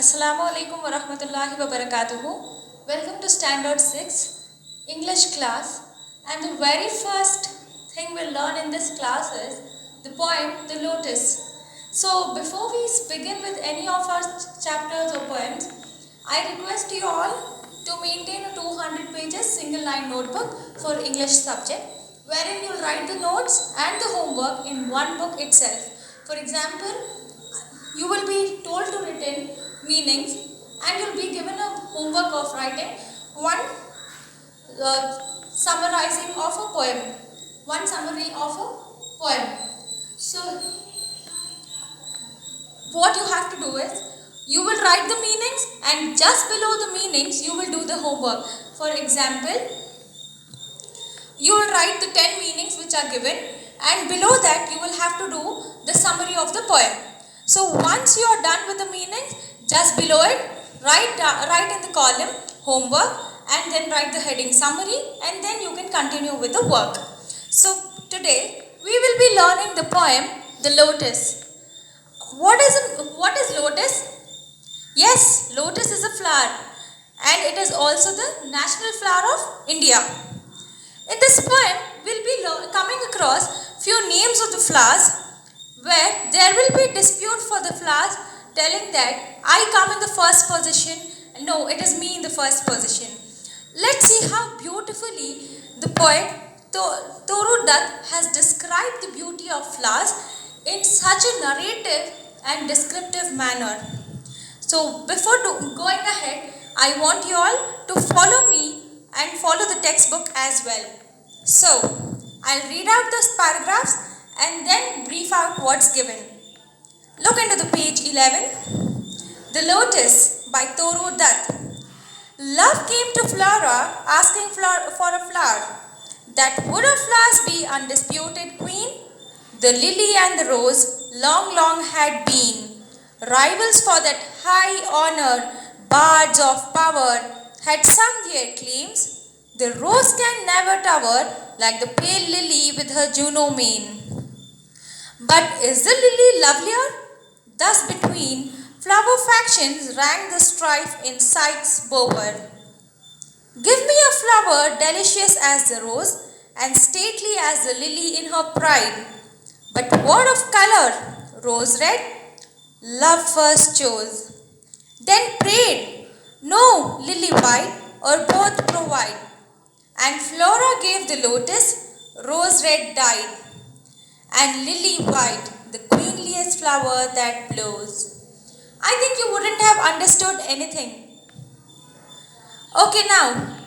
Assalamu alaikum wa rahmatullahi wa barakatuhu. Welcome to Standard 6 English class, and the very first thing we'll learn in this class is the poem The Lotus. So before we begin with any of our chapters or poems, I request you all to maintain a 200 pages single line notebook for English subject, wherein you'll write the notes and the homework in one book itself. For example, you will be told to write meanings, and you'll be given a homework of writing one summarizing of a poem, one summary of a poem. So what you have to do is, you will write the meanings, and just below the meanings you will do the homework. For example, you will write the 10 meanings which are given, and below that you will have to do the summary of the poem. So once you are done with the meanings, just below it write in the column homework, and then write the heading summary, and then you can continue with the work. So today we will be learning the poem The Lotus. What is lotus? Yes, lotus is a flower, and it is also the national flower of India. In this poem, we'll be coming across few names of the flowers, where there will be dispute for the flowers, telling that I come in the first position. No, it is me in the first position. Let's see how beautifully the poet Toru Dutt has described the beauty of flowers in such a narrative and descriptive manner. So before going ahead, I want you all to follow me and follow the textbook as well. So I'll read out those paragraphs and then brief out what's given. Look into the page 11. The Lotus by Toru Dutt. Love came to Flora asking for a flower. That would of flowers be undisputed queen? The lily and the rose long had been rivals for that high honor. Bards of power had sung their claims. The rose can never tower like the pale lily with her Juno mane. But is the lily lovelier? Thus between flower factions rang the strife in sights bower. Give me a flower delicious as the rose, and stately as the lily in her pride. But what of colour? Rose red? Love first chose. Then prayed, no, lily white, or both provide. And Flora gave the lotus, rose red dyed, and lily white, the queenliest flower that blows. I think you wouldn't have understood anything. Okay, now,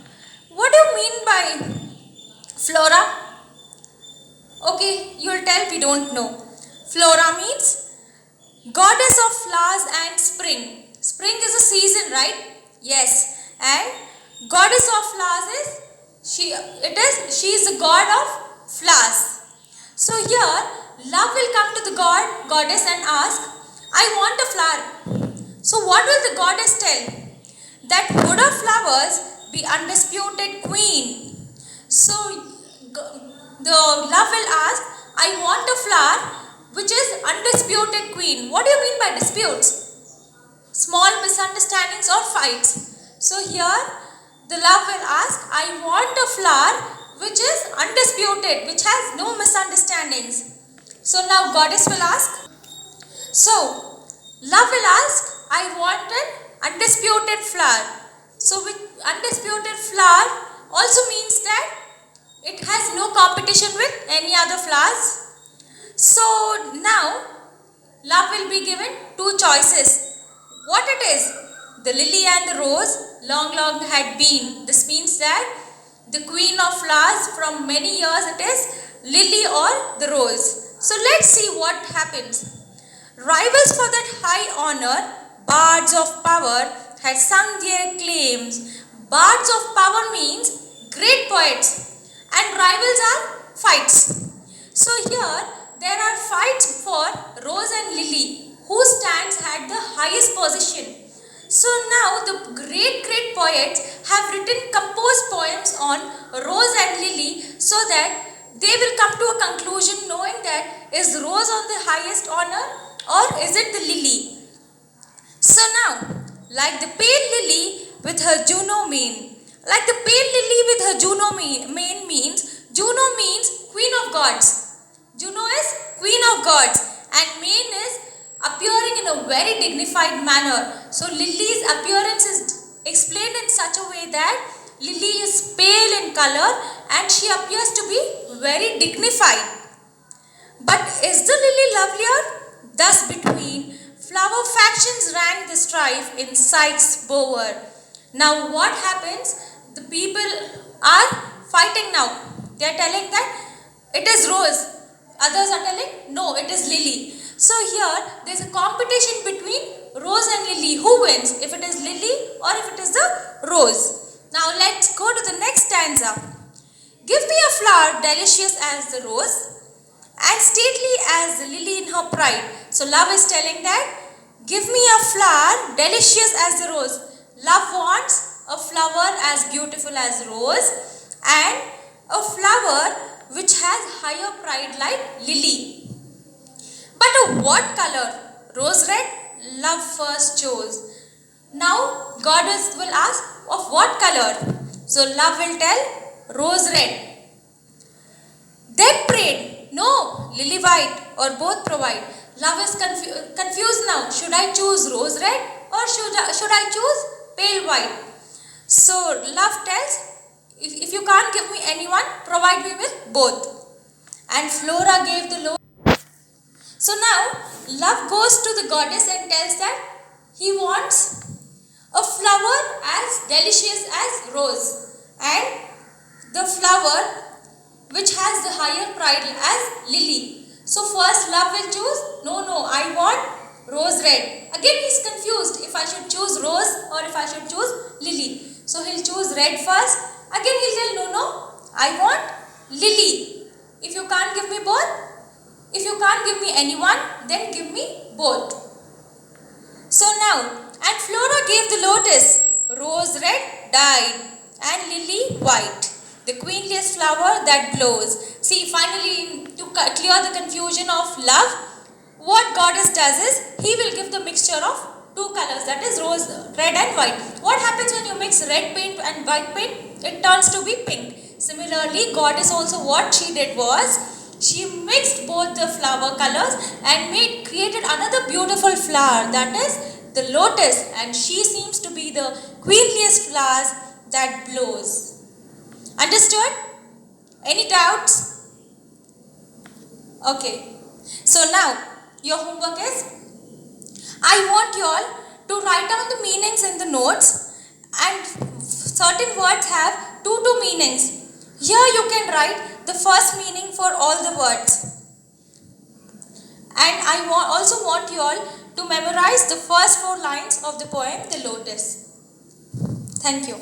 what do you mean by Flora? Okay, you'll tell we don't know. Flora means goddess of flowers and spring. Spring is a season, right? Yes. And goddess of flowers is she is the god of flowers. So here love will come to the goddess and ask, I want a flower. So what will the goddess tell? That would of flowers be undisputed queen. So the love will ask, I want a flower which is undisputed queen. What do you mean by disputes? Small misunderstandings or fights. So here the love will ask, I want a flower which is undisputed, which has no misunderstandings. So now goddess will ask. So love will ask, I want an undisputed flower. So with undisputed flower also means that it has no competition with any other flowers. So now love will be given two choices. What it is? The lily and the rose long had been. This means that the queen of flowers from many years it is lily or the rose. So let's see what happens. Rivals for that high honor, bards of power had sung their claims. Bards of power means great poets, and rivals are fights. So here there are fights for rose and lily, who stands at the highest position. So now the great poets have written composed poems on rose and lily, so that they will come to a conclusion knowing that is rose on the highest honor or is it the lily. So now like the pale lily with her Juno mane. Like the pale lily with her Juno mane means, Juno means queen of gods. Juno is queen of gods and mane is appearing in a very dignified manner. So Lily's appearance is explained in such a way that Lily is pale in color and she appears to be very dignified. But is the lily lovelier? Thus between flower factions rank the strife in Psyche's bower. Now what happens? The people are fighting now. They are telling that it is rose. Others are telling no, it is lily. So here there is a competition between rose and lily. Who wins? If it is lily or if it is the rose. Now let's go to the next stanza. Give me a flower delicious as the rose and stately as the lily in her pride. So love is telling that give me a flower delicious as the rose. Love wants a flower as beautiful as rose and a flower which has higher pride like lily. But of what color? Rose red? Love first chose. Now goddess will ask of what color? So love will tell rose red. Then prayed, no, lily white or both provide. Love is confused now. Should I choose rose red or should I choose pale white? So love tells, if you can't give me anyone, provide me with both. And Flora gave the lotus. So now love goes to the goddess and tells that he wants a flower as delicious as rose and the flower which has the higher pride as lily. So first love will choose, no, I want rose red. Again he is confused if I should choose rose or if I should choose lily. So he'll choose red first. Again he'll tell, no, I want lily. If you can't give me both, if you can't give me anyone, then give me both. So now, and Flora gave the lotus, rose red dyed and lily white, the queenliest flower that blows. See, finally, to clear the confusion of love, what goddess does is, he will give the mixture of two colors, that is rose, red and white. What happens when you mix red paint and white paint? It turns to be pink. Similarly, goddess also, what she did was, she mixed both the flower colors and created another beautiful flower, that is the lotus, and she seems to be the queenliest flowers that blows. Understood? Any doubts? Okay. So now, your homework is, I want you all to write down the meanings in the notes, and certain words have two meanings. Here you can write the first meaning for all the words. And I also want you all to memorize the first 4 lines of the poem, The Lotus. Thank you.